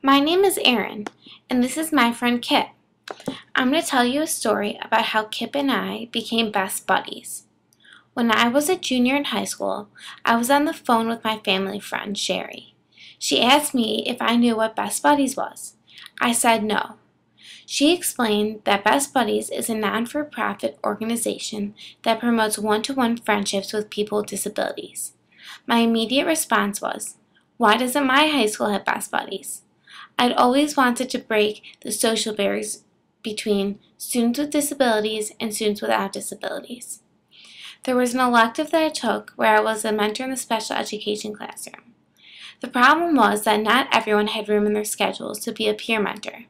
My name is Erin, and this is my friend Kip. I'm going to tell you a story about how Kip and I became best buddies. When I was a junior in high school, I was on the phone with my family friend, Sherry. She asked me if I knew what Best Buddies was. I said no. She explained that Best Buddies is a non-for-profit organization that promotes one-to-one friendships with people with disabilities. My immediate response was, why doesn't my high school have Best Buddies? I'd always wanted to break the social barriers between students with disabilities and students without disabilities. There was an elective that I took where I was a mentor in the special education classroom. The problem was that not everyone had room in their schedules to be a peer mentor.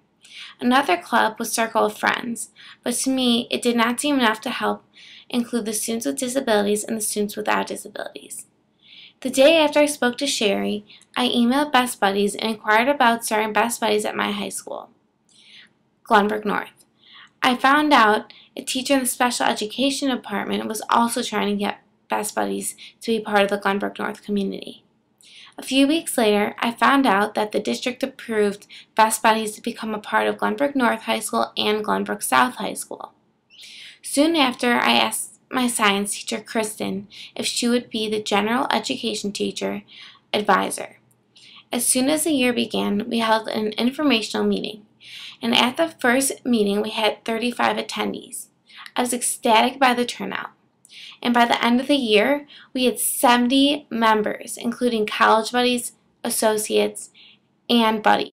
Another club was Circle of Friends, but to me it did not seem enough to help include the students with disabilities and the students without disabilities. The day after I spoke to Sherry, I emailed Best Buddies and inquired about starting Best Buddies at my high school, Glenbrook North. I found out a teacher in the special education department was also trying to get Best Buddies to be part of the Glenbrook North community. A few weeks later, I found out that the district approved Best Buddies to become a part of Glenbrook North High School and Glenbrook South High School. Soon after, I asked my science teacher, Kristen, if she would be the general education teacher advisor. As soon as the year began, we held an informational meeting, and at the first meeting we had 35 attendees. I was ecstatic by the turnout, and by the end of the year, we had 70 members, including college buddies, associates, and buddies.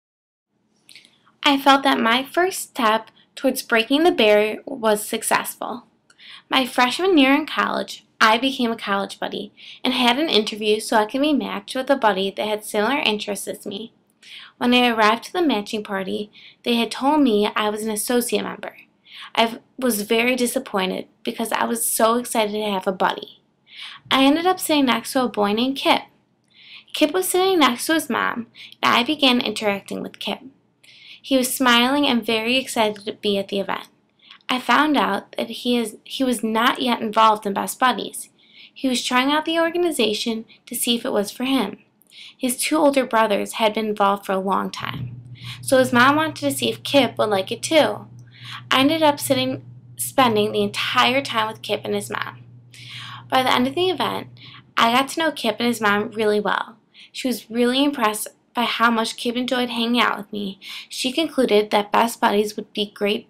I felt that my first step towards breaking the barrier was successful. My freshman year in college, I became a college buddy and had an interview so I could be matched with a buddy that had similar interests as me. When I arrived to the matching party, they had told me I was an associate member. I was very disappointed because I was so excited to have a buddy. I ended up sitting next to a boy named Kip. Kip was sitting next to his mom, and I began interacting with Kip. He was smiling and very excited to be at the event. I found out that he was not yet involved in Best Buddies. He was trying out the organization to see if it was for him. His two older brothers had been involved for a long time, so his mom wanted to see if Kip would like it too. I ended up spending the entire time with Kip and his mom. By the end of the event, I got to know Kip and his mom really well. She was really impressed by how much Kip enjoyed hanging out with me. She concluded that Best Buddies would be great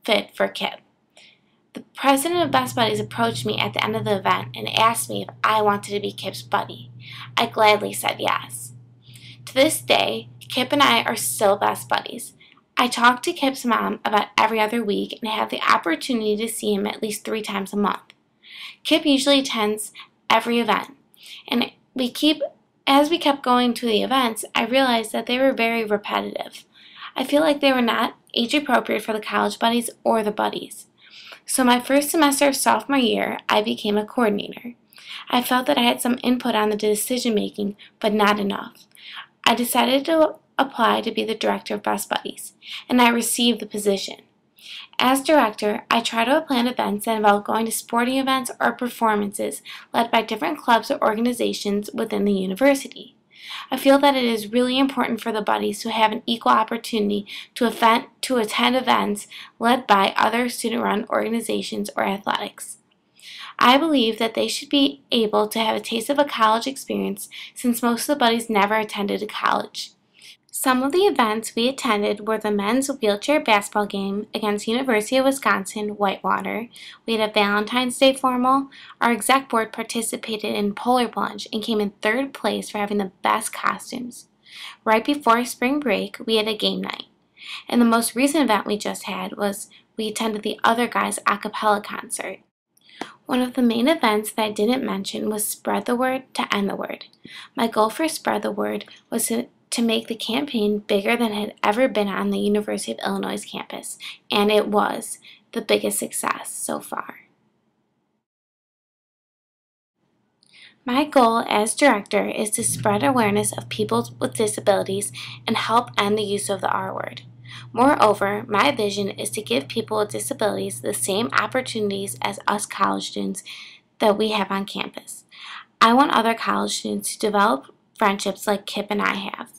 fit for Kip. The president of Best Buddies approached me at the end of the event and asked me if I wanted to be Kip's buddy. I gladly said yes. To this day, Kip and I are still best buddies. I talk to Kip's mom about every other week and have the opportunity to see him at least 3 times a month. Kip usually attends every event, and as we kept going to the events, I realized that they were very repetitive. I feel like they were not age appropriate for the college buddies or the buddies. So my first semester of sophomore year, I became a coordinator. I felt that I had some input on the decision making, but not enough. I decided to apply to be the director of Best Buddies, and I received the position. As director, I try to plan events that involve going to sporting events or performances led by different clubs or organizations within the university. I feel that it is really important for the buddies to have an equal opportunity to attend events led by other student-run organizations or athletics. I believe that they should be able to have a taste of a college experience since most of the buddies never attended a college. Some of the events we attended were the men's wheelchair basketball game against University of Wisconsin Whitewater. We had a Valentine's Day formal. Our exec board participated in polar plunge and came in 3rd place for having the best costumes. Right before spring break, we had a game night. And the most recent event we just had was we attended the Other Guys a cappella concert. One of the main events that I didn't mention was Spread the Word to End the Word. My goal for Spread the Word was to make the campaign bigger than it had ever been on the University of Illinois campus, and it was the biggest success so far. My goal as director is to spread awareness of people with disabilities and help end the use of the R word. Moreover, my vision is to give people with disabilities the same opportunities as us college students that we have on campus. I want other college students to develop friendships like Kip and I have.